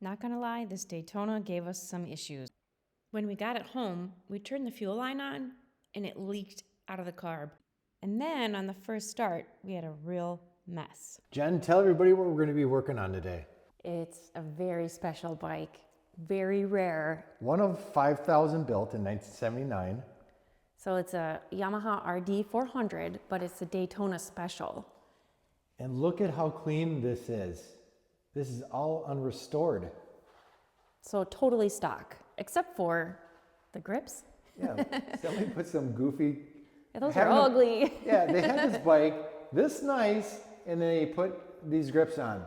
Not gonna lie, this Daytona gave us some issues. When we got it home, we turned the fuel line on and it leaked out of the carb. And then on the first start, we had a real mess. Jen, tell everybody what we're going to be working on today. It's a very special bike, very rare. One of 5,000 built in 1979. So it's a Yamaha RD400, but it's a Daytona Special. And look at how clean this is. This is all unrestored. So totally stock, except for the grips. Yeah, somebody put some goofy... Yeah, those are ugly. Yeah, they had this bike this nice, and they put these grips on.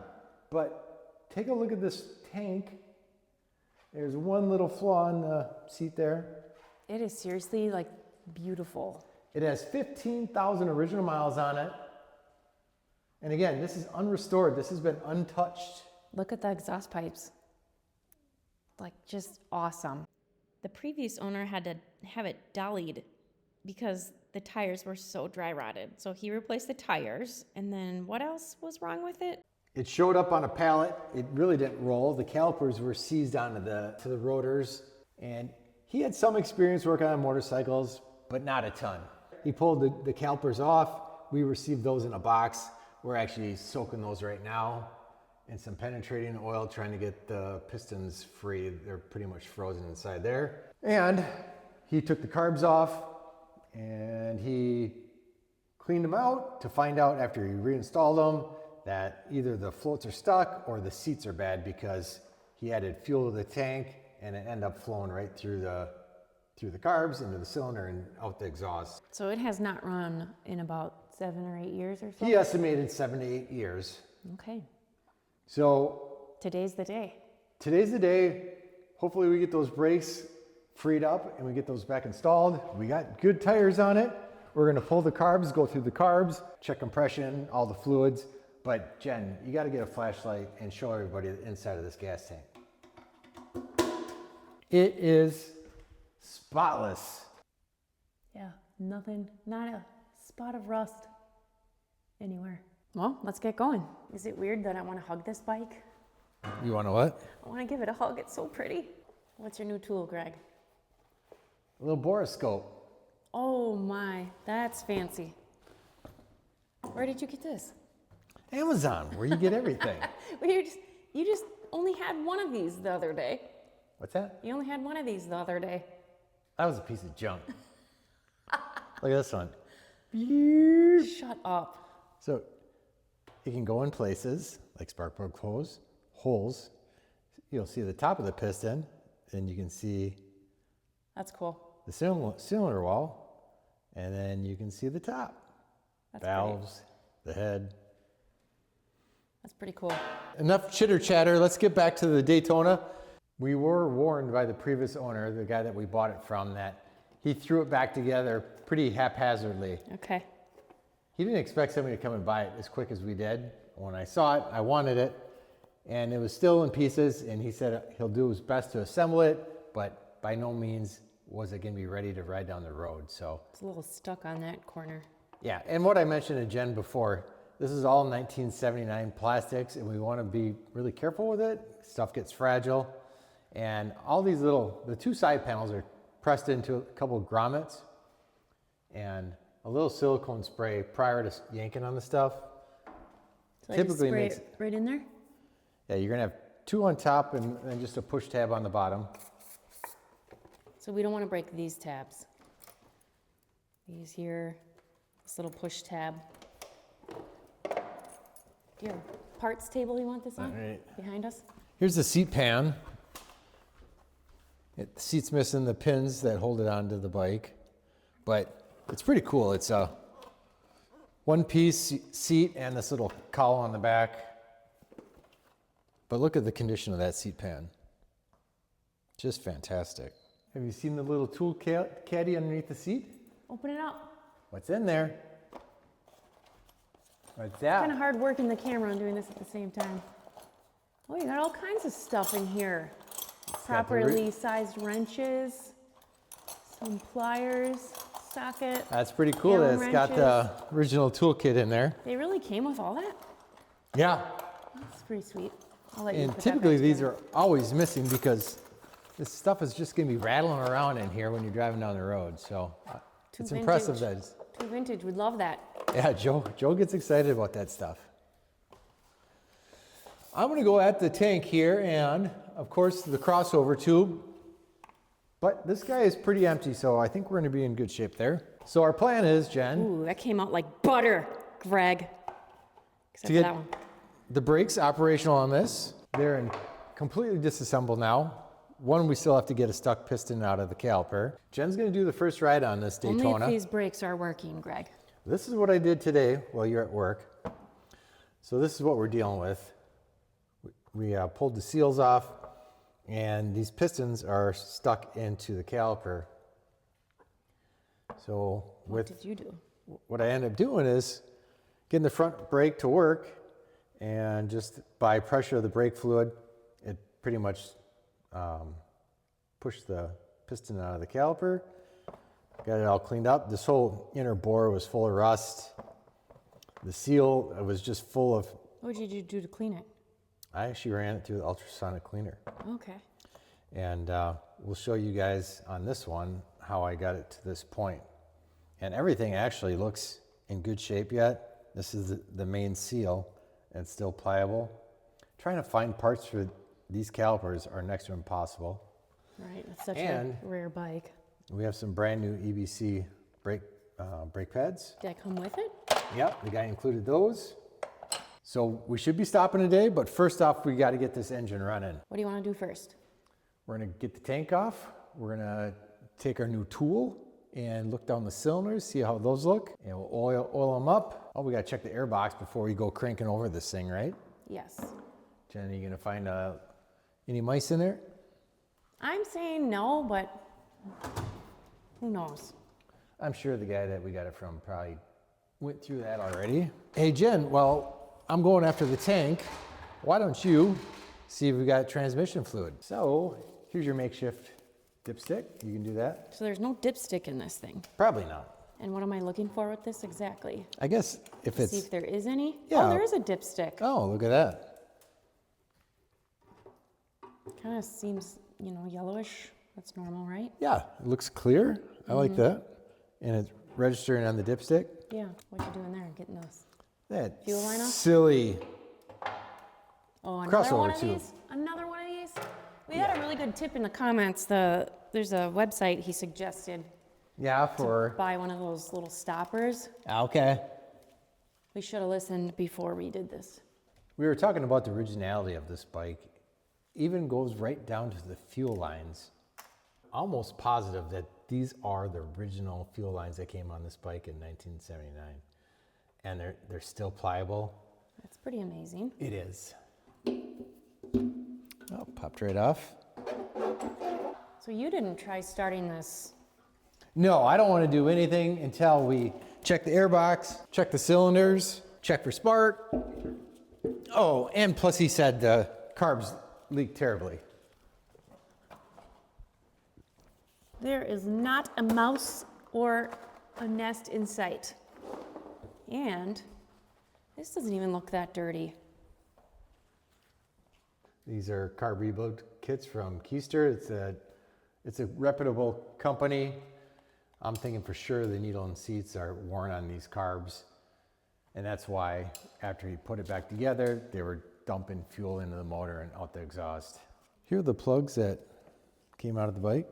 But take a look at this tank. There's one little flaw in the seat there. It is seriously like beautiful. It has 15,000 original miles on it. And again, this is unrestored. This has been untouched. Look at the exhaust pipes. Like, just awesome. The previous owner had to have it dollied because the tires were so dry rotted. So he replaced the tires, and then what else was wrong with it? It showed up on a pallet. It really didn't roll. The calipers were seized onto the rotors, and he had some experience working on motorcycles, but not a ton. He pulled the calipers off. We received those in a box. We're actually soaking those right now in some penetrating oil, trying to get the pistons free. They're pretty much frozen inside there. And he took the carbs off and he cleaned them out to find out after he reinstalled them that either the floats are stuck or the seats are bad, because he added fuel to the tank and it ended up flowing right through the carbs into the cylinder and out the exhaust. So it has not run in about 7 or 8 years or so? He estimated 7 to 8 years. Okay. So today's the day. Today's the day. Hopefully we get those brakes freed up and we get those back installed. We got good tires on it. We're gonna pull the carbs, go through the carbs, check compression, all the fluids. But Jen, you gotta get a flashlight and show everybody the inside of this gas tank. It is spotless. Yeah, nothing, not a spot of rust anywhere. Well, let's get going. Is it weird that I want to hug this bike? You wanna what? I want to give it a hug. It's so pretty. What's your new tool, Greg? A little Boroscope. Oh my, that's fancy. Where did you get this? Amazon, where you get everything. Well, you just only had one of these the other day. What's that? You only had one of these the other day. That was a piece of junk. Look at this one. Shut up. So it can go in places like spark plug holes. You'll see the top of the piston, and you can see That's cool. the cylinder wall, and then you can see the top. That's valves, the head. That's pretty cool. Enough chitter chatter. Let's get back to the Daytona. We were warned by the previous owner, the guy that we bought it from, that he threw it back together pretty haphazardly. Okay. He didn't expect somebody to come and buy it as quick as we did. When I saw it, I wanted it, and it was still in pieces, and he said he'll do his best to assemble it, but by no means was it going to be ready to ride down the road. So It's a little stuck on that corner. yeah, and what I mentioned to Jen before, this is all 1979 plastics, and we want to be really careful with it. Stuff gets fragile, and all these the two side panels are pressed into a couple of grommets and a little silicone spray prior to yanking on the stuff. So Typically spray makes it right in there? Yeah, you're gonna have 2 on top and then just a push tab on the bottom. So we don't want to break these tabs. These here, this little push tab. Do you have a parts table you want this on? All right. Behind us? Here's the seat pan. The seat's missing the pins that hold it onto the bike, but it's pretty cool. It's a one-piece seat and this little cowl on the back. But look at the condition of that seat pan. Just fantastic. Have you seen the little tool caddy underneath the seat? Open it up. What's in there? What's that? It's kind of hard working the camera and doing this at the same time. Oh, you got all kinds of stuff in here. Properly sized wrenches, some pliers, socket. That's pretty cool. Allen It's got the original toolkit in there. They really came with all that? Yeah. That's pretty sweet. I'll let you And put that typically back these together. are always missing because this stuff is just going to be rattling around in here when you're driving down the road. So it's impressive that it's, Too vintage, we'd love that. yeah, Joe gets excited about that stuff. I'm going to go at the tank here and, of course, the crossover tube. But this guy is pretty empty, so I think we're going to be in good shape there. So our plan is, Jen, Ooh, that came out like butter, Greg. Except to for get that one. the brakes operational on this. They're completely disassembled now. One, we still have to get a stuck piston out of the caliper. Jen's going to do the first ride on this Daytona. Only if these brakes are working, Greg. This is what I did today while you're at work. So this is what we're dealing with. We pulled the seals off, and these pistons are stuck into the caliper. So What did you do? what I end up doing is getting the front brake to work, and just by pressure of the brake fluid, it pretty much pushed the piston out of the caliper. Got it all cleaned up. This whole inner bore was full of rust. The seal was just full of... What did you do to clean it? I actually ran it through the ultrasonic cleaner. Okay. And we'll show you guys on this one how I got it to this point. And everything actually looks in good shape yet. This is the main seal, and it's still pliable. Trying to find parts for these calipers are next to impossible. Right, it's such And- a rare bike. We have some brand new EBC brake pads. Did I come with it? Yep, the guy included those. So we should be stopping today, but first off, we got to get this engine running. What do you want to do first? We're going to get the tank off. We're going to take our new tool and look down the cylinders, see how those look, and we'll oil them up. Oh, we got to check the airbox before we go cranking over this thing, right? Yes. Jen, are you going to find any mice in there? I'm saying no, but who knows? I'm sure the guy that we got it from probably went through that already. Hey, Jen, well, I'm going after the tank. Why don't you see if we got transmission fluid? So here's your makeshift dipstick. You can do that. So there's no dipstick in this thing. Probably not. And what am I looking for with this exactly? I guess if See it's... if there is any? Yeah. Oh, there is a dipstick. Oh, look at that. Kind of seems, yellowish. That's normal, right? Yeah, it looks clear. I like that. And it's registering on the dipstick. Yeah. What you doing there? Getting those? That Fuel line off? silly. Oh, another Crossover one of tube. these? Another one of these? We had a really good tip in the comments. There's a website he suggested. Yeah, for... Buy one of those little stoppers. Okay. We should have listened before we did this. We were talking about the originality of this bike. Even goes right down to the fuel lines. Almost positive that these are the original fuel lines that came on this bike in 1979. And they're still pliable. That's pretty amazing. It is. Oh, popped right off. So you didn't try starting this. No, I don't want to do anything until we check the airbox, check the cylinders, check for spark. Oh, and plus he said the carbs leak terribly. There is not a mouse or a nest in sight. And this doesn't even look that dirty. These are carb rebuild kits from Keister. It's a reputable company. I'm thinking for sure the needle and seats are worn on these carbs. And that's why after he put it back together, they were dumping fuel into the motor and out the exhaust. Here are the plugs that came out of the bike.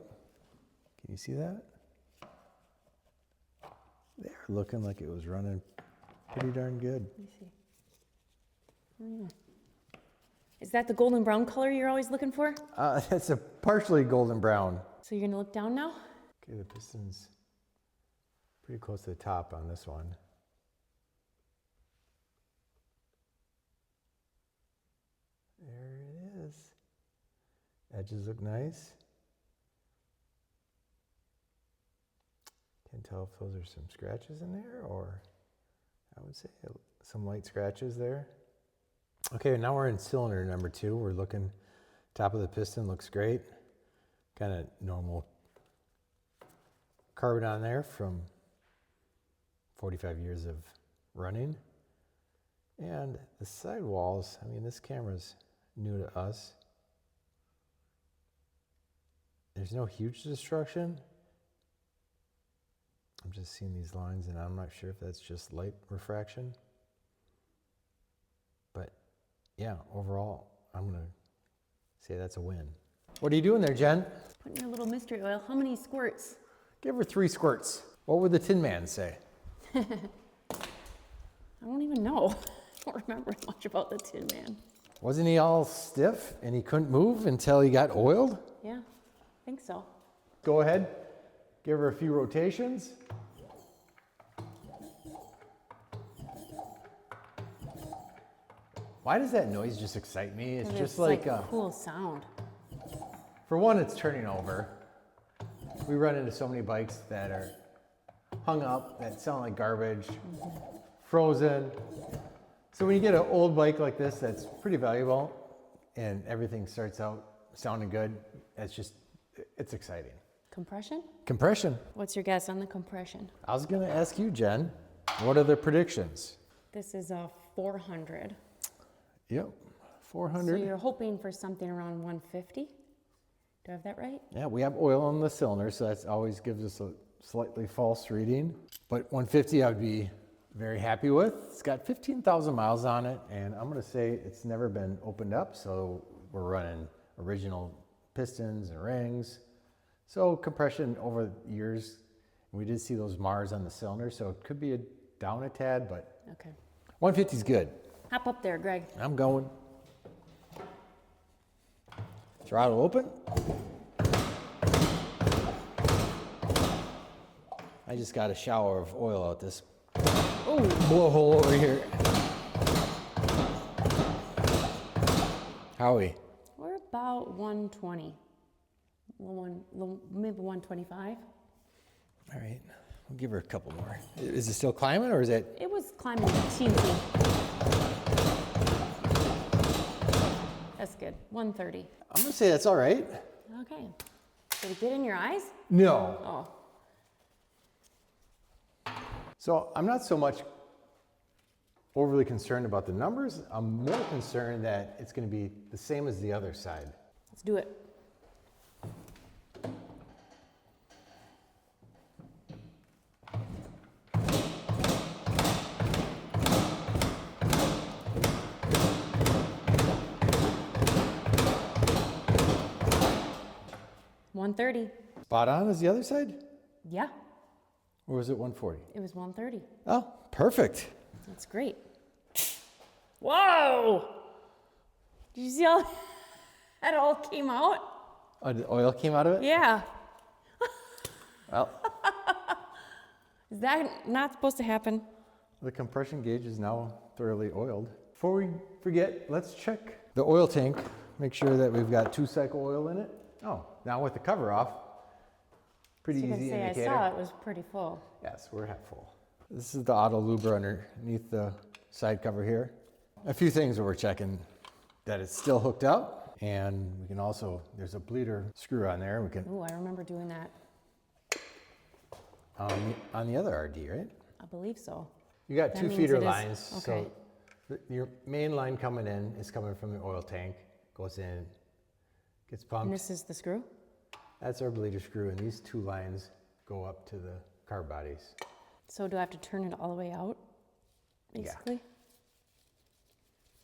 Can you see that? They're looking like it was running pretty darn good. Let me see. Oh, yeah. Is that the golden brown color you're always looking for? It's a partially golden brown. So you're gonna look down now? Okay, the piston's pretty close to the top on this one. There it is. Edges look nice. Can't tell if those are some scratches in there, or I would say some light scratches there. Okay, now we're in cylinder number 2. We're looking, top of the piston looks great. Kind of normal carbon on there from 45 years of running. And the sidewalls, I mean, this camera's new to us. There's no huge destruction. I'm just seeing these lines and I'm not sure if that's just light refraction. But yeah, overall, I'm gonna say that's a win. What are you doing there, Jen? Putting your little mystery oil. How many squirts? Give her 3 squirts. What would the Tin Man say? I don't even know. I don't remember much about the Tin Man. Wasn't he all stiff and he couldn't move until he got oiled? Yeah, I think so. Go ahead, give her a few rotations. Why does that noise just excite me? It's just like a cool sound. For one, it's turning over. We run into so many bikes that are hung up, that sound like garbage, frozen. So when you get an old bike like this that's pretty valuable and everything starts out sounding good, it's exciting. Compression? Compression. What's your guess on the compression? I was gonna ask you, Jen, what are the predictions? This is a 400. Yep, 400. So you're hoping for something around 150? Do I have that right? Yeah, we have oil on the cylinder, so that always gives us a slightly false reading. But 150 I would be very happy with. It's got 15,000 miles on it, and I'm gonna say it's never been opened up, so we're running original pistons and rings. So compression over the years, we did see those Mars on the cylinder, so it could be down a tad, but Okay. 150 is good. Hop up there, Greg. I'm going. Throttle open. I just got a shower of oil out this blowhole over here. How are we? We're about 120. Maybe 125. All right, we'll give her a couple more. Is it still climbing or is it? It was climbing teensy. That's good. 130. I'm gonna say that's all right. Okay. Did it get in your eyes? No. Oh. So I'm not so much overly concerned about the numbers. I'm more concerned that it's gonna be the same as the other side. Let's do it. $130. Spot on as the other side? Yeah, Or was it 140? it was 130. Oh, perfect. That's great. Whoa! Did you see how that all came out? Oh, the oil came out of it? Yeah. Well, Is that not supposed to happen? the compression gauge is now thoroughly oiled. Before we forget, let's check the oil tank. Make sure that we've got 2-cycle oil in it. Oh, now with the cover off, pretty I was easy gonna say, indicator. I saw it was pretty full. Yes, we're half full. This is the auto luber underneath the side cover here. A few things that we're checking: that it's still hooked up, and we can also, there's a bleeder screw on there. We can, Ooh, I remember doing that. on the other RD, right? I believe so. You got That 2 means feeder it is- lines. okay. So your main line coming in is coming from the oil tank, goes in, gets And pumped. this is the screw? That's our bleeder screw, and these 2 lines go up to the carb bodies. So do I have to turn it all the way out, Yeah. basically?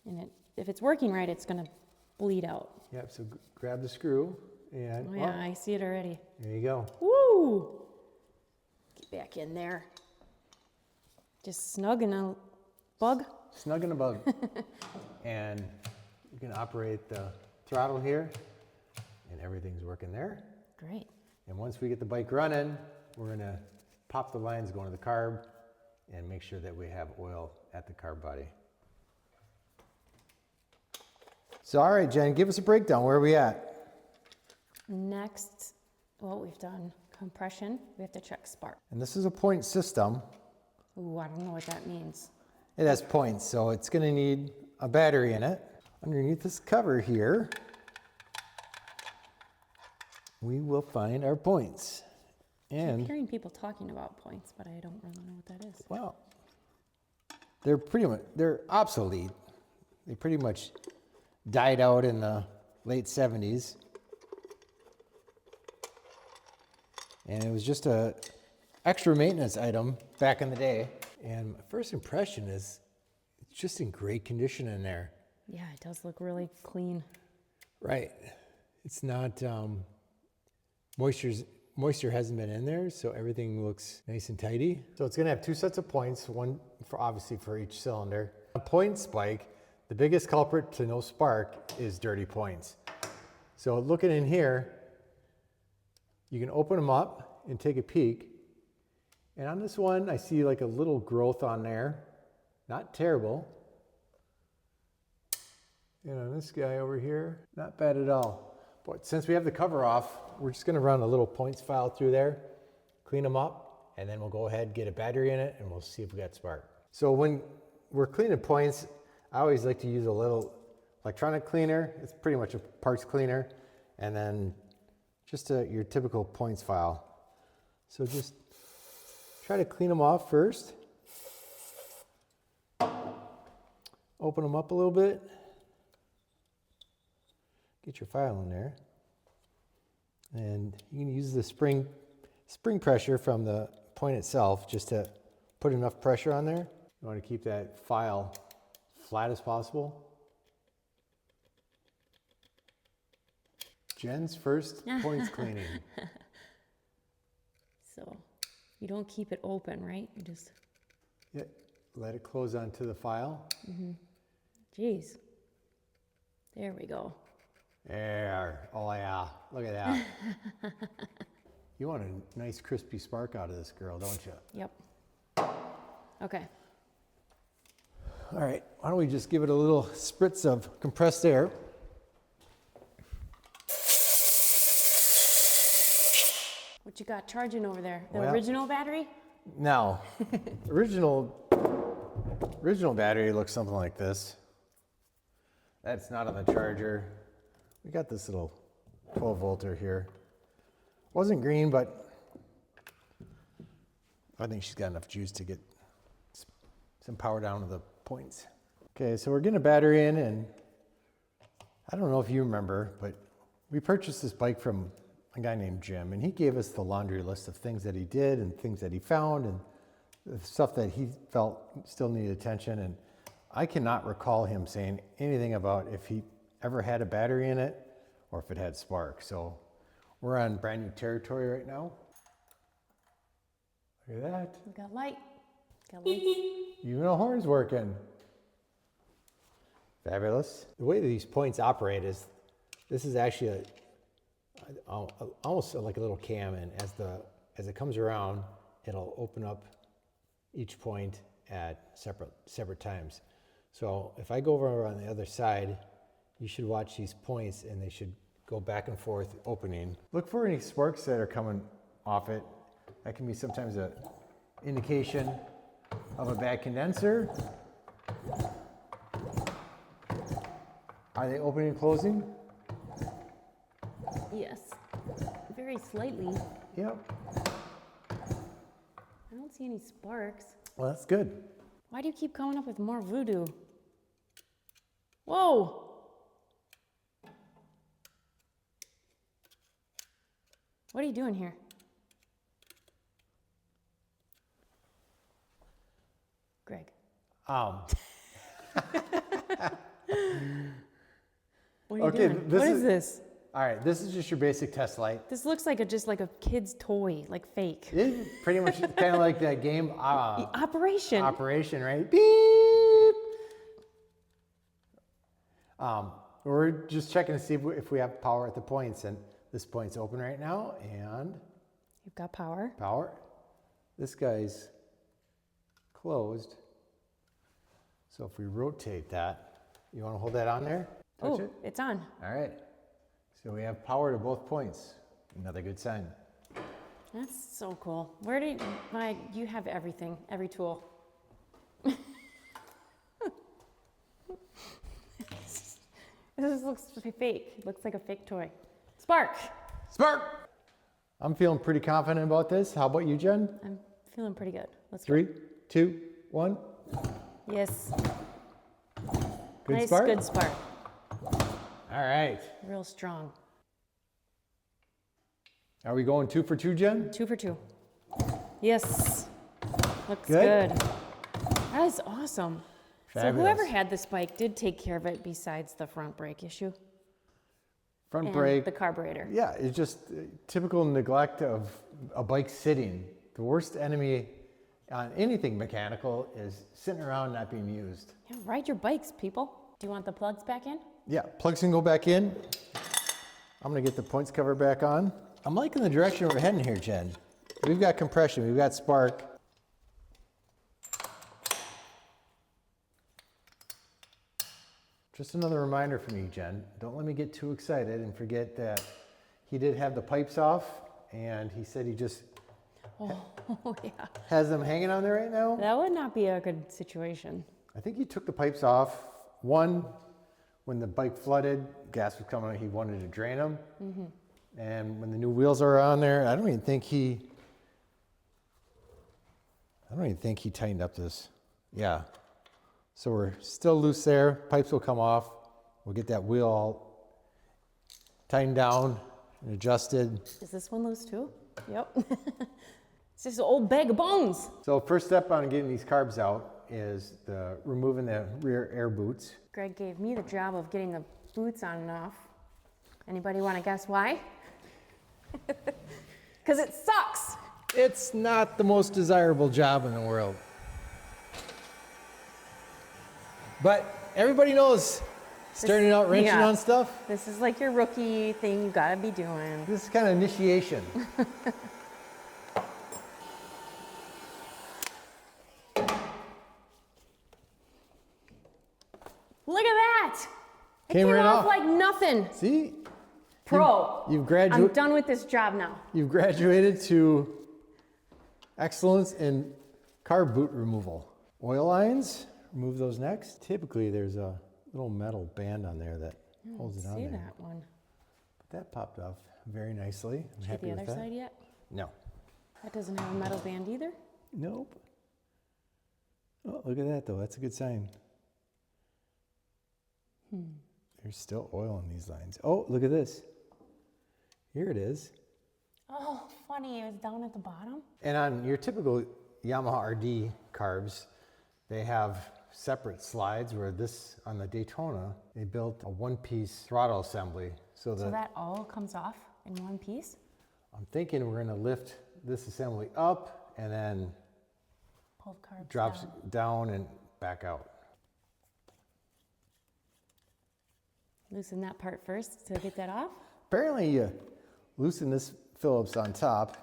And if it's working right, it's gonna bleed out. Yep, so grab the screw, and Oh yeah, I see it already. there you go. Woo! Get back in there. Just snug in a bug. Snug in a bug. And you can operate the throttle here, and everything's working there. Great. And once we get the bike running, we're gonna pop the lines going to the carb and make sure that we have oil at the carb body. So, all right, Jen, give us a breakdown. Where are we at? Next, well, we've done compression. We have to check spark. And this is a point system. Ooh, I don't know what that means. It has points, so it's gonna need a battery in it. Underneath this cover here, we will find our points. I'm And, hearing people talking about points, but I don't really know what that is. well, they're obsolete. They pretty much died out in the late 70s. And it was just a extra maintenance item back in the day. And my first impression is it's just in great condition in there. Yeah, it does look really clean. Right. It's not, moisture hasn't been in there, so everything looks nice and tidy. So it's gonna have two sets of points, one for obviously for each cylinder. A point spike, the biggest culprit to no spark is dirty points. So looking in here, you can open them up and take a peek. And on this one, I see like a little growth on there. Not terrible. And on this guy over here, not bad at all. But since we have the cover off, we're just gonna run a little points file through there, clean them up, and then we'll go ahead, get a battery in it, and we'll see if we got spark. So when we're cleaning points, I always like to use a little electronic cleaner. It's pretty much a parts cleaner. And then just your typical points file. So just try to clean them off first. Open them up a little bit. Get your file in there. And you can use the spring pressure from the point itself just to put enough pressure on there. You want to keep that file flat as possible. Jen's first points cleaning. So you don't keep it open, right? You just... Yeah, let it close onto the file. Mm-hmm. Jeez. There we go. There. Oh yeah, look at that. You want a nice crispy spark out of this girl, don't you? Yep. Okay. All right, why don't we just give it a little spritz of compressed air. What you got charging over there? The Well, original battery? Now, original battery looks something like this. That's not on the charger. We got this little 12 volter here. Wasn't green, but I think she's got enough juice to get some power down to the points. Okay, so we're getting a battery in, and I don't know if you remember, but we purchased this bike from a guy named Jim, and he gave us the laundry list of things that he did and things that he found and the stuff that he felt still needed attention. And I cannot recall him saying anything about if he ever had a battery in it or if it had spark. So we're on brand new territory right now. Look at that. We got light. Got light. Even a horn's working. Fabulous. The way that these points operate is, this is actually almost like a little cam, and as it comes around, it'll open up each point at separate times. So if I go over on the other side, you should watch these points, and they should go back and forth opening. Look for any sparks that are coming off it. That can be sometimes an indication of a bad condenser. Are they opening and closing? Yes. Very slightly. Yep. I don't see any sparks. Well, that's good. Why do you keep coming up with more voodoo? Whoa! What are you doing here? Greg. What are you doing? What is this? All right, this is just your basic test light. This looks like just like a kid's toy, like fake. It is pretty much kind of like that game. Operation. Operation, right? Beep. We're just checking to see if we have power at the points, and this point's open right now, and You've got power. power. This guy's closed. So if we rotate that, you want to hold that on there? Touch Oh, it. it's on. All right. So we have power to both points. Another good sign. That's so cool. Where did you have everything, every tool? This looks fake. It looks like a fake toy. Spark. Spark! I'm feeling pretty confident about this. How about you, Jen? I'm feeling pretty good. Let's go. 3, 2, 1. Yes. Good Nice, spark? good spark. All right. Real strong. Are we going 2 for 2, Jen? 2 for 2. Yes. Looks Good? good. That is awesome. Fabulous. So whoever had this bike did take care of it besides the front brake issue. Front And brake. the carburetor. Yeah, it's just typical neglect of a bike sitting. The worst enemy on anything mechanical is sitting around not being used. Yeah, ride your bikes, people. Do you want the plugs back in? Yeah, plugs can go back in. I'm gonna get the points cover back on. I'm liking the direction we're heading here, Jen. We've got compression, we've got spark. Just another reminder for me, Jen. Don't let me get too excited and forget that he did have the pipes off, and he said he just Yeah. has them hanging on there right now. That would not be a good situation. I think he took the pipes off. One, when the bike flooded, gas was coming out, he wanted to drain them. And when the new wheels are on there, I don't even think he tightened up this. Yeah. So we're still loose there. Pipes will come off. We'll get that wheel all tightened down and adjusted. Is this one loose too? Yep. It's just an old bag of bones. So first step on getting these carbs out is removing the rear air boots. Greg gave me the job of getting the boots on and off. Anybody want to guess why? Because it sucks. It's not the most desirable job in the world. But everybody knows starting out wrenching on stuff. This is like your rookie thing you gotta be doing. This is kind of initiation. Look at that! It Came right off off. like nothing. See? Pro. You've I'm graduated. done with this job now. You've graduated to excellence in carb boot removal. Oil lines, remove those next. Typically, there's a little metal band on there that holds it on See there. that one? But that popped off very nicely. I'm Did happy the with other that. side yet? No. That doesn't have a metal band either. Nope. Oh, look at that though. That's a good sign. There's still oil in these lines. Oh, look at this. Here it is. Oh, funny. It was down at the bottom. And on your typical Yamaha RD carbs, they have separate slides, where this, on the Daytona, they built a one-piece throttle assembly. So that all comes off in one piece? I'm thinking we're gonna lift this assembly up and then Pull the carbs drops down and back out. Loosen that part first to get that off. Apparently you loosen this Phillips on top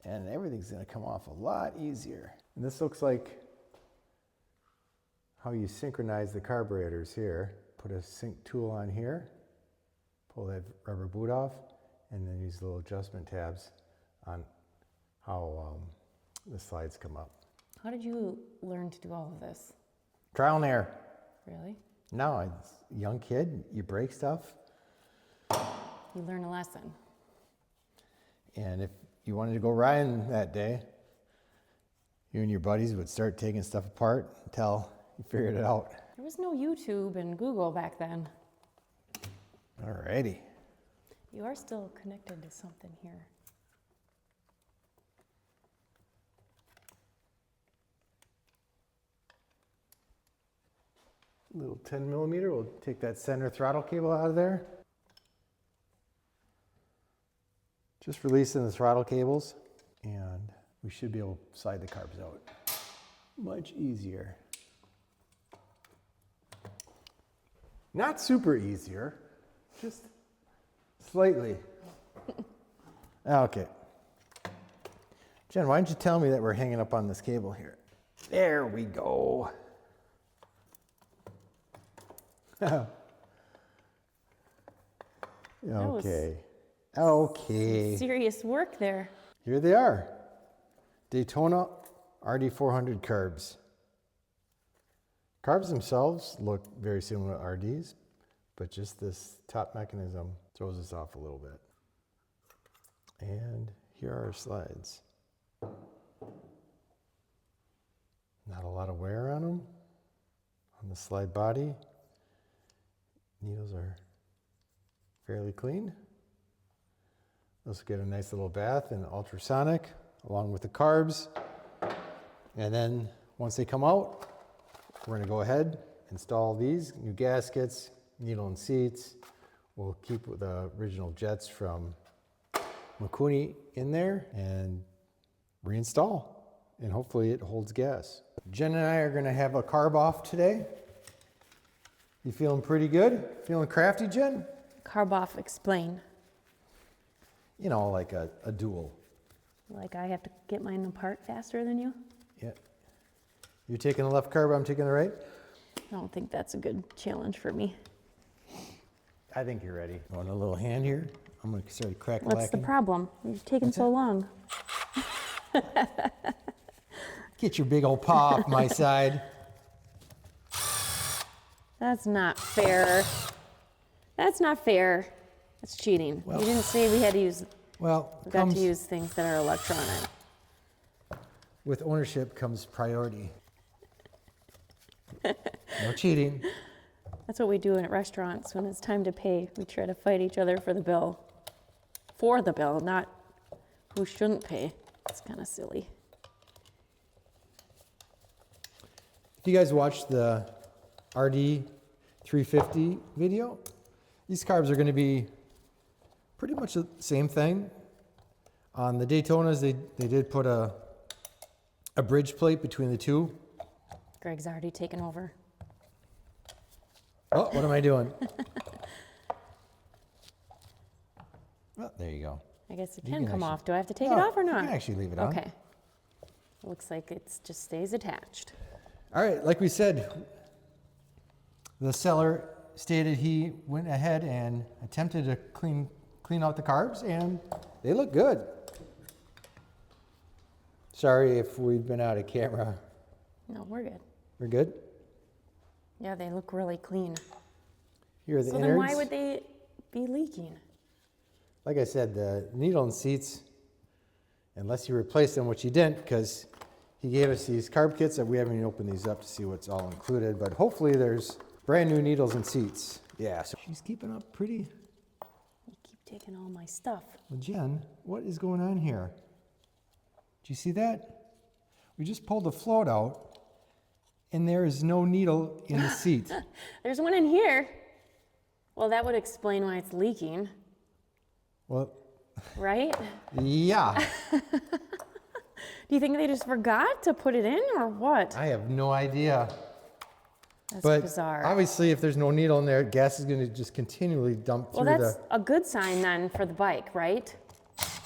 and everything's gonna come off a lot easier. And this looks like how you synchronize the carburetors here. Put a sync tool on here, pull that rubber boot off, and then use the little adjustment tabs on how the slides come up. How did you learn to do all of this? Trial and error. Really? No, I'm a young kid, you break stuff. You learn a lesson. And if you wanted to go riding that day, you and your buddies would start taking stuff apart until you figured it out. There was no YouTube and Google back then. Alrighty. You are still connected to something here. Little 10 millimeter, we'll take that center throttle cable out of there. Just releasing the throttle cables, and we should be able to slide the carbs out much easier. Not super easier, just slightly. Okay. Jen, why don't you tell me that we're hanging up on this cable here? There we go. Okay. Okay. Serious work there. Here they are. Daytona RD400 carbs. Carbs themselves look very similar to RDs, but just this top mechanism throws us off a little bit. And here are our slides. Not a lot of wear on them, on the slide body. Needles are fairly clean. Let's get a nice little bath in ultrasonic along with the carbs. And then once they come out, we're going to go ahead, install these new gaskets, needle and seats. We'll keep the original jets from Makuni in there and reinstall. And hopefully it holds gas. Jen and I are going to have a carb off today. You feeling pretty good? Feeling crafty, Jen? Carb off, explain. You know, like a duel. Like I have to get mine apart faster than you? Yeah. You're taking the left carb, I'm taking the right? I don't think that's a good challenge for me. I think you're ready. Want a little hand here? I'm going to start crack-lacking. What's the problem? You're taking so long. Get your big old paw off my side. That's not fair. That's not fair. That's cheating. Well, you didn't say we had to use, Well, we got to use things that are electronic. with ownership comes priority. No cheating. That's what we do at restaurants when it's time to pay. We try to fight each other for the bill. For the bill, not who shouldn't pay. It's kind of silly. If you guys watched the RD400 video, these carbs are going to be pretty much the same thing. On the Daytonas, they did put a bridge plate between the two. Greg's already taken over. Oh, what am I doing? Oh, there you go. I guess it You can can come actually- off. Do I have to take No, it off or you not? can actually leave it on. Okay. Looks like it just stays attached. All right, like we said, the seller stated he went ahead and attempted to clean out the carbs, and they look good. Sorry if we've been out of camera. No, we're good. We're good? Yeah, they look really clean. Here are the So innards. then why would they be leaking? Like I said, the needle and seats, unless you replace them, which you didn't, because he gave us these carb kits that we haven't even opened these up to see what's all included, but hopefully there's brand new needles and seats. Yeah, so she's keeping up pretty. You keep taking all my stuff. Well, Jen, what is going on here? Do you see that? We just pulled the float out, and there is no needle in the seat. There's one in here. Well, that would explain why it's leaking, Well, right? yeah, Do you think they just forgot to put it in or what? I have no idea. That's But bizarre. obviously, if there's no needle in there, gas is going to just continually dump Well, through that's a good sign then for the bike, right?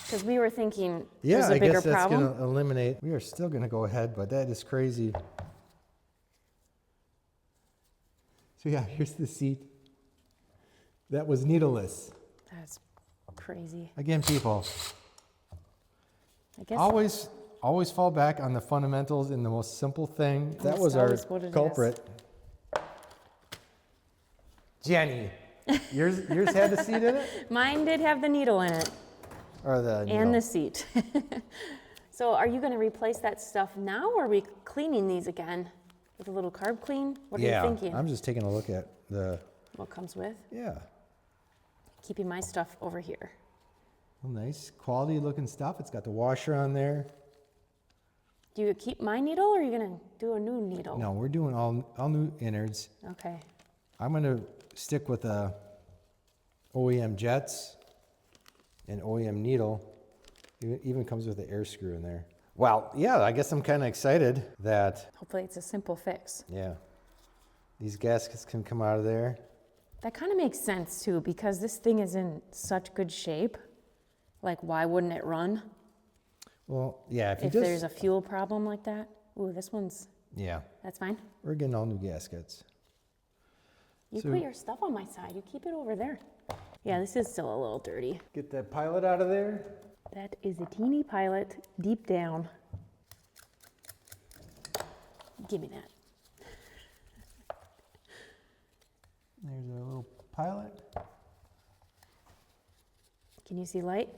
Because we were thinking Yeah, there's a I bigger guess that's problem. going to eliminate. We are still going to go ahead, but that is crazy. So yeah, here's the seat. That was needleless. That's crazy. Again, people, I guess always fall back on the fundamentals in the most simple thing. That That's was our always what it is. culprit. Jenny, yours had the seat in it? mine did have the needle in it Or the and needle? the seat. So are you going to replace that stuff now, or are we cleaning these again with a little carb clean? What are Yeah, you thinking? I'm just taking a look at the, What comes with? yeah. Keeping my stuff over here. Well, nice quality looking stuff. It's got the washer on there. Do you keep my needle, or are you going to do a new needle? No, we're doing all new innards. Okay. I'm going to stick with OEM jets and OEM needle. Even comes with an air screw in there. Well, yeah, I guess I'm kind of excited that, Hopefully it's a simple fix. yeah, these gaskets can come out of there. That kind of makes sense too, because this thing is in such good shape. Like, why wouldn't it run Well, yeah, if you if just, there's a fuel problem like that? Ooh, this one's, yeah, that's fine. we're getting all new gaskets. You So- put your stuff on my side. You keep it over there. Yeah, this is still a little dirty. Get that pilot out of there. That is a teeny Pilot deep down. Give me that. There's our little pilot. Can you see light?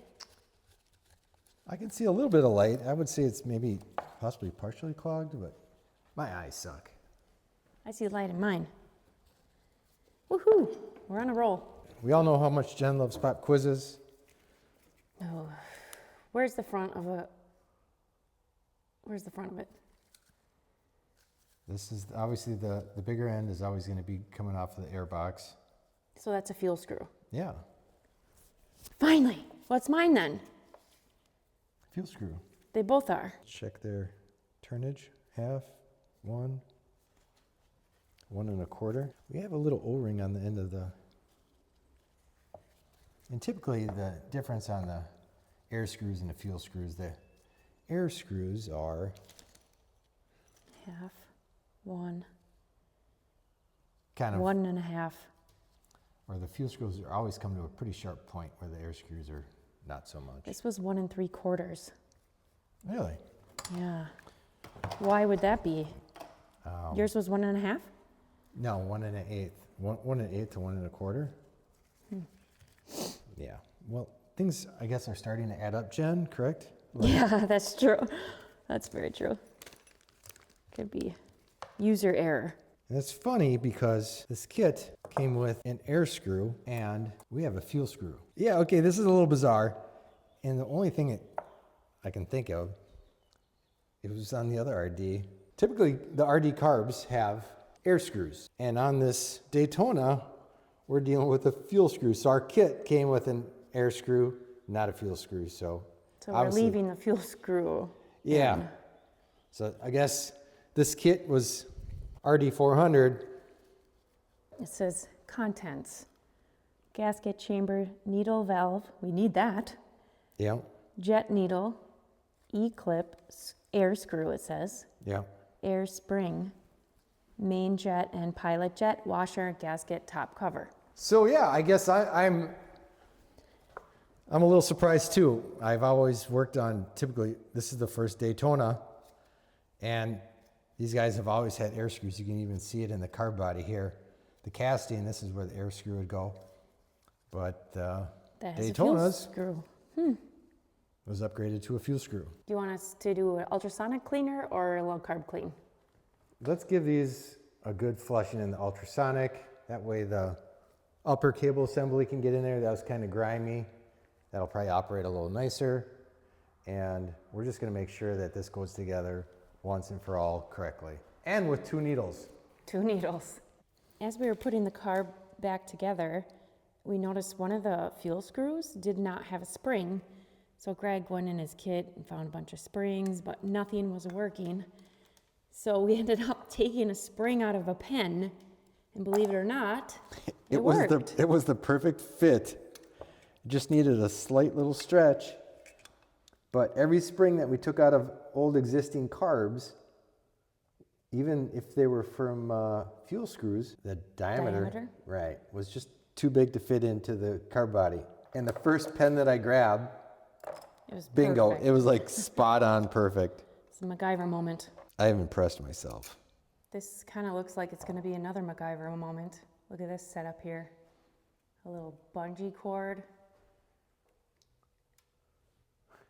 I can see a little bit of light. I would say it's maybe possibly partially clogged, but my eyes suck. I see light in mine. Woohoo! We're on a roll. We all know how much Jen loves pop quizzes. Oh, where's the front of it? Where's the front of it? This is obviously the bigger end is always going to be coming off of the airbox. So that's a fuel screw. Yeah, Finally, what's mine then? fuel screw. They both are. Check their turnage, half, 1, 1 1/4. We have a little O-ring on the end of the, and typically the difference on the air screws and the fuel screws, the air screws are Half, 1, kind of, 1.5. or the fuel screws are always come to a pretty sharp point where the air screws are not so much. This was 1 3/4. Really? Yeah. Why would that be? Yours was 1.5? No, 1 1/8. 1 1/8 to 1 1/4. Yeah. Well, things I guess are starting to add up, Jen, correct? Yeah, that's true. That's very true. Could be user error. And it's funny because this kit came with an air screw and we have a fuel screw. Yeah, okay, this is a little bizarre. And the only thing that I can think of, it was on the other RD. Typically, the RD carbs have air screws. And on this Daytona, we're dealing with a fuel screw. So our kit came with an air screw, not a fuel screw. So So we're obviously- leaving the fuel screw. Yeah. in. So I guess this kit was RD400. It says contents. Gasket chamber, needle valve. We need that. Yeah, Jet needle, E-clip, air screw it says. yeah. Air spring, main jet and pilot jet, washer, gasket, top cover. So yeah, I guess I'm a little surprised too. I've always worked on, typically, this is the first Daytona, and these guys have always had air screws. You can even see it in the carb body here. The casting, this is where the air screw would go. But That has a fuel Daytona's screw. was upgraded to a fuel screw. Do you want us to do an ultrasonic cleaner or a low carb clean? Let's give these a good flushing in the ultrasonic. That way the upper cable assembly can get in there. That was kind of grimy. That'll probably operate a little nicer. And we're just gonna make sure that this goes together once and for all correctly. And with 2 needles. 2 needles. As we were putting the carb back together, we noticed one of the fuel screws did not have a spring. So Greg went in his kit and found a bunch of springs, but nothing was working. So we ended up taking a spring out of a pen, and believe it or not, it worked. It was the perfect fit. It just needed a slight little stretch. But every spring that we took out of old existing carbs, even if they were from fuel screws, the diameter, right, was just too big to fit into the carb body. And the first pen that I grabbed, It was bingo, perfect. it was like spot on perfect. It's a MacGyver moment. I have impressed myself. This kind of looks like it's going to be another MacGyver moment. Look at this setup here. A little bungee cord.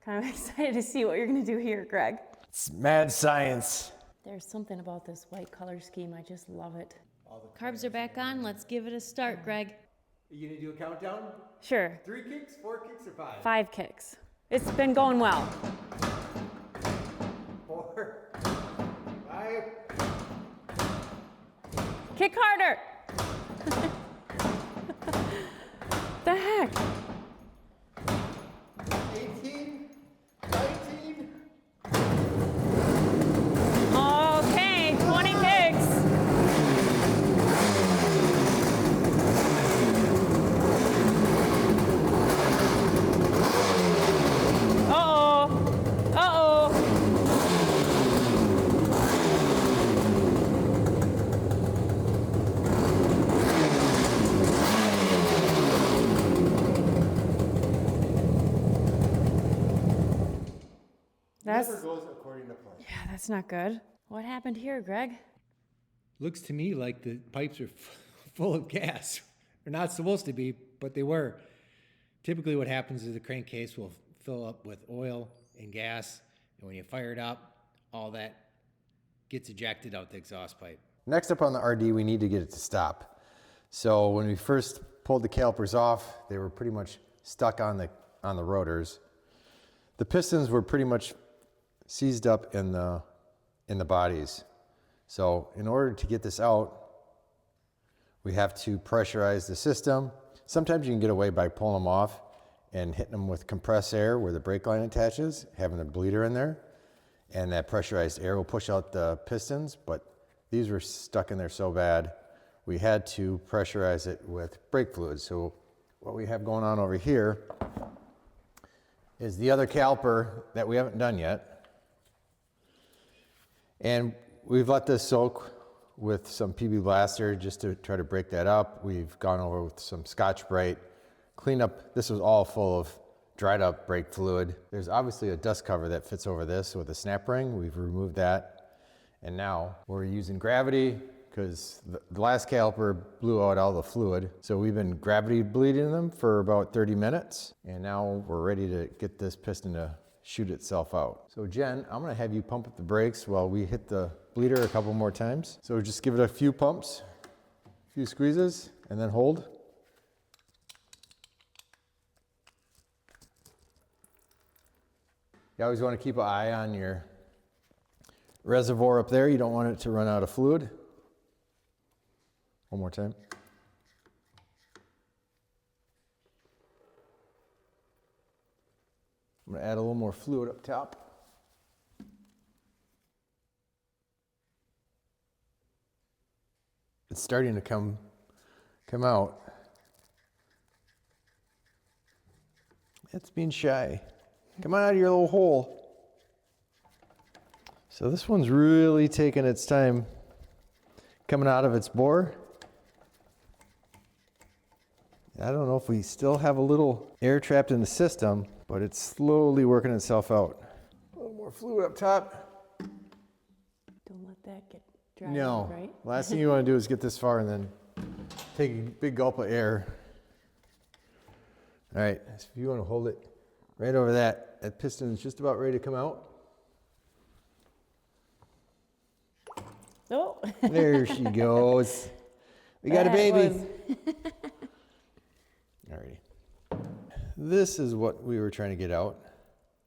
Kind of excited to see what you're going to do here, Greg. It's mad science. There's something about this white color scheme. I just love it. Carbs are back on. Let's give it a start, Greg. Are you gonna do a countdown? Sure, 3 kicks, 4 kicks, or 5? 5 kicks. It's been going well. 4, 5. Kick harder. The heck? 18, 19. Okay, 20 kicks. Uh-oh. Uh-oh. That's, Never goes according to plan. yeah, that's not good. What happened here, Greg? Looks to me like the pipes are full of gas. They're not supposed to be, but they were. Typically what happens is the crankcase will fill up with oil and gas, and when you fire it up, all that gets ejected out the exhaust pipe. Next up on the RD, we need to get it to stop. So when we first pulled the calipers off, they were pretty much stuck on the rotors. The pistons were pretty much seized up in the bodies. So in order to get this out, we have to pressurize the system. Sometimes you can get away by pulling them off and hitting them with compressed air where the brake line attaches, having a bleeder in there, and that pressurized air will push out the pistons, but these were stuck in there so bad, we had to pressurize it with brake fluid. So what we have going on over here is the other caliper that we haven't done yet. And we've let this soak with some PB Blaster just to try to break that up. We've gone over with some Scotch-Brite, cleaned up. This was all full of dried up brake fluid. There's obviously a dust cover that fits over this with a snap ring. We've removed that. And now we're using gravity because the last caliper blew out all the fluid. So we've been gravity bleeding them for about 30 minutes. And now we're ready to get this piston to shoot itself out. So Jen, I'm gonna have you pump up the brakes while we hit the bleeder a couple more times. So just give it a few pumps, a few squeezes, and then hold. You always want to keep an eye on your reservoir up there. You don't want it to run out of fluid. One more time. I'm going to add a little more fluid up top. It's starting to come out. It's being shy. Come on out of your little hole. So this one's really taking its time coming out of its bore. I don't know if we still have a little air trapped in the system, but it's slowly working itself out. A little more fluid up top. Don't let that get dry, No. right? Last thing you want to do is get this far and then take a big gulp of air. All right, so if you want to hold it right over that piston is just about ready to come out. Oh, There she goes. We got a That baby. was- Alrighty. This is what we were trying to get out.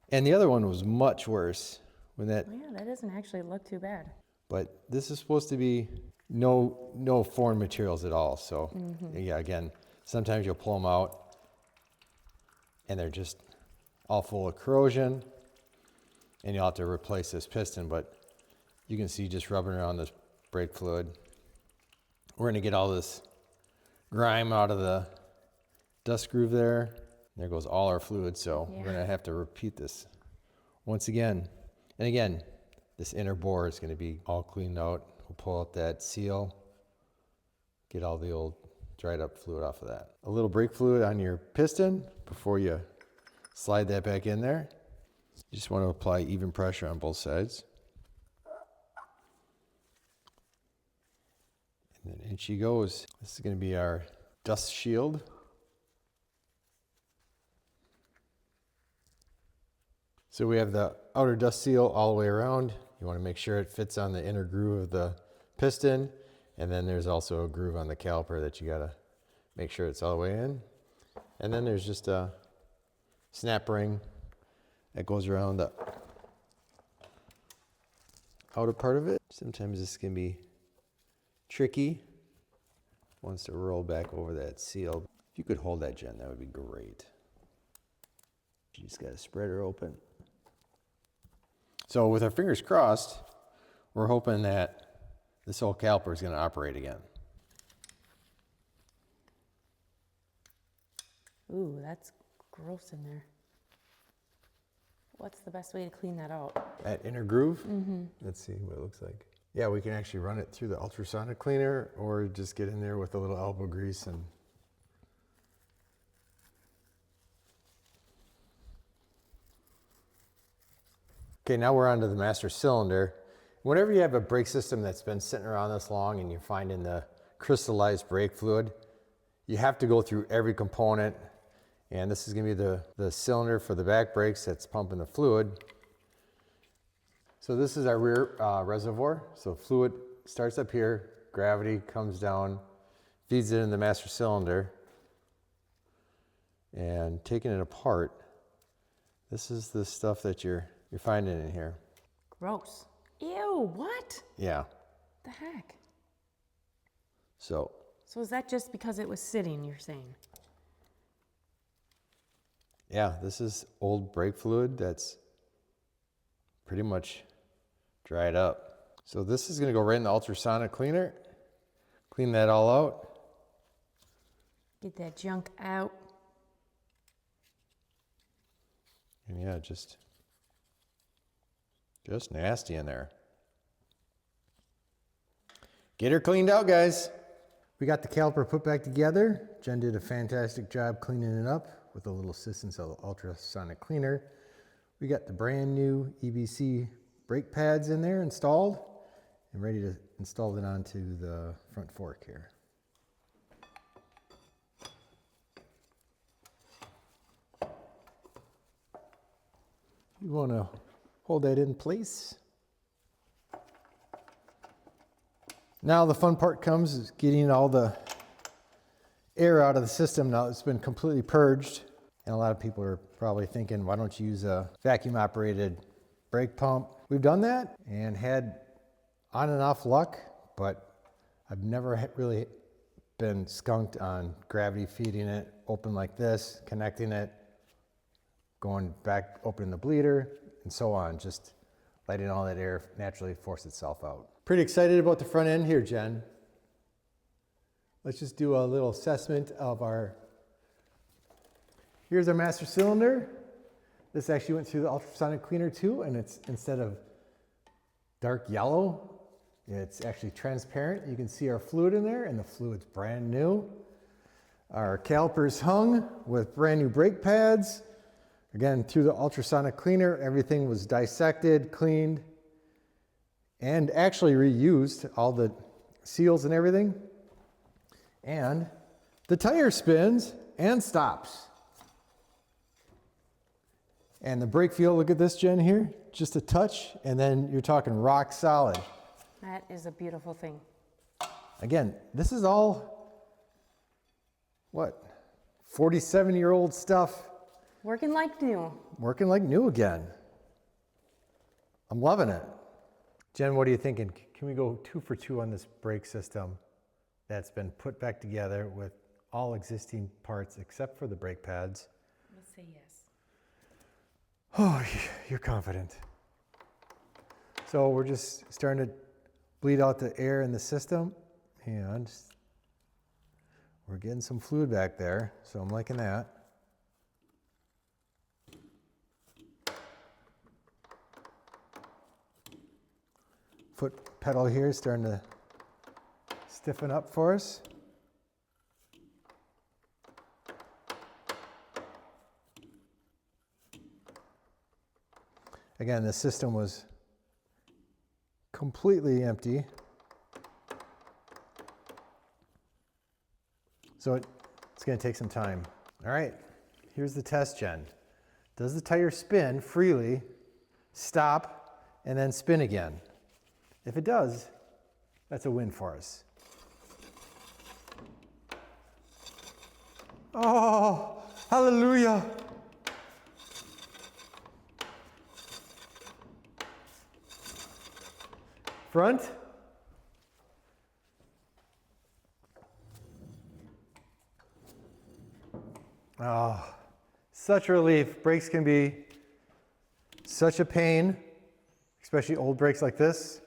And the other one was much worse when that, yeah, that doesn't actually look too bad. but this is supposed to be no foreign materials at all. So yeah, again, sometimes you'll pull them out and they're just all full of corrosion and you'll have to replace this piston, but you can see just rubbing around this brake fluid. We're gonna get all this grime out of the dust groove there. There goes all our fluid, so we're gonna have to repeat this once again. And again, this inner bore is gonna be all cleaned out. We'll pull out that seal, get all the old dried up fluid off of that. A little brake fluid on your piston before you slide that back in there. You just want to apply even pressure on both sides. And then in she goes. This is going to be our dust shield. So we have the outer dust seal all the way around. You want to make sure it fits on the inner groove of the piston. And then there's also a groove on the caliper that you got to make sure it's all the way in. And then there's just a snap ring that goes around the outer part of it. Sometimes this can be tricky. Wants to roll back over that seal. If you could hold that, Jen, that would be great. You just got to spread her open. So with our fingers crossed, we're hoping that this whole caliper is going to operate again. Ooh, that's gross in there. What's the best way to clean that out? That inner groove? Let's see what it looks like. Yeah, we can actually run it through the ultrasonic cleaner or just get in there with a little elbow grease and okay, now we're onto the master cylinder. Whenever you have a brake system that's been sitting around this long and you're finding the crystallized brake fluid, you have to go through every component. And this is gonna be the cylinder for the back brakes that's pumping the fluid. So this is our rear reservoir. So fluid starts up here, gravity comes down, feeds it in the master cylinder. And taking it apart, this is the stuff that you're finding in here. Gross. Ew, what? Yeah. The heck? So So is that just because it was sitting, you're saying? yeah, this is old brake fluid that's pretty much dried up. So this is gonna go right in the ultrasonic cleaner, clean that all out. Get that junk out. And yeah, just nasty in there. Get her cleaned out, guys. We got the caliper put back together. Jen did a fantastic job cleaning it up with a little assistance of the ultrasonic cleaner. We got the brand new EBC brake pads in there installed and ready to install it onto the front fork here. You want to hold that in place. Now the fun part comes is getting all the air out of the system. Now it's been completely purged, and a lot of people are probably thinking, why don't you use a vacuum operated brake pump? We've done that and had on and off luck, but I've never really been skunked on gravity feeding it open like this, connecting it, going back, opening the bleeder, and so on, just letting all that air naturally force itself out. Pretty excited about the front end here, Jen. Let's just do a little assessment of here's our master cylinder. This actually went through the ultrasonic cleaner too, and it's, instead of dark yellow, it's actually transparent. You can see our fluid in there, and the fluid's brand new. Our calipers hung with brand new brake pads. Again, through the ultrasonic cleaner, everything was dissected, cleaned, and actually reused, all the seals and everything. And the tire spins and stops. And the brake feel, look at this, Jen, here, just a touch, and then you're talking rock solid. That is a beautiful thing. Again, this is all, what, 47-year-old stuff. Working like new. Working like new again. I'm loving it. Jen, what are you thinking? Can we go 2 for 2 on this brake system that's been put back together with all existing parts except for the brake pads? Let's say yes. Oh, you're confident. So we're just starting to bleed out the air in the system, and we're getting some fluid back there, so I'm liking that. Foot pedal here is starting to stiffen up for us. Again, the system was completely empty. So it's going to take some time. All right, here's the test, Jen. Does the tire spin freely, stop, and then spin again? If it does, that's a win for us. Oh, hallelujah. Front. Oh, such a relief. Brakes can be such a pain, especially old brakes like this,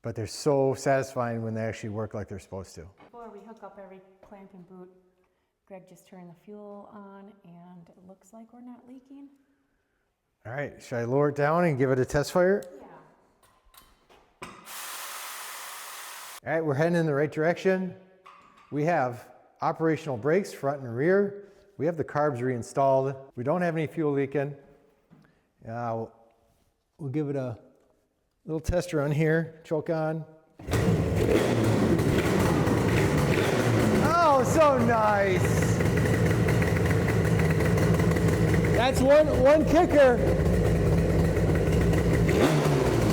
but they're so satisfying when they actually work like they're supposed to. Before we hook up every clamp and boot, Greg just turned the fuel on, and it looks like we're not leaking. All right, should I lower it down and give it a test fire? Yeah. All right, we're heading in the right direction. We have operational brakes, front and rear. We have the carbs reinstalled. We don't have any fuel leaking. We'll give it a little test run here. Choke on. Oh, so nice. That's one kicker.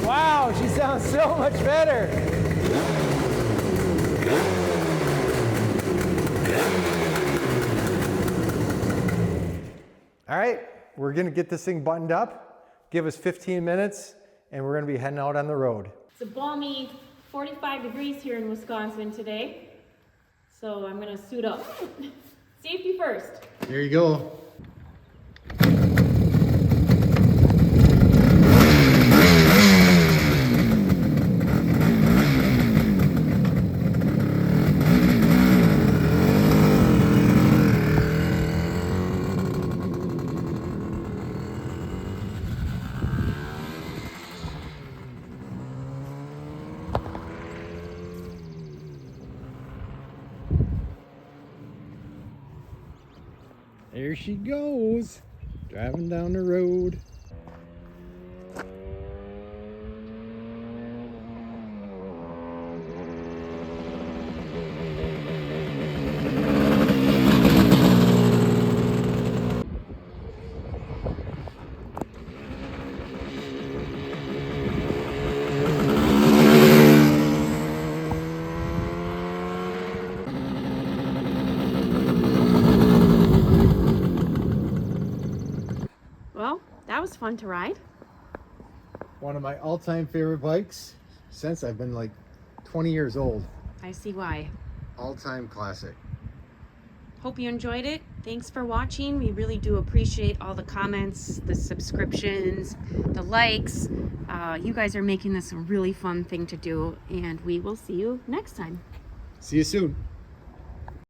Wow, she sounds so much better. All right, we're gonna get this thing buttoned up. Give us 15 minutes and we're gonna be heading out on the road. It's a balmy 45 degrees here in Wisconsin today, so I'm gonna suit up. Safety first. There you go. There she goes, driving down the road. Well, that was fun to ride. One of my all-time favorite bikes since I've been like 20 years old. I see why. All-time classic. Hope you enjoyed it. Thanks for watching. We really do appreciate all the comments, the subscriptions, the likes. You guys are making this a really fun thing to do, and we will see you next time. See you soon.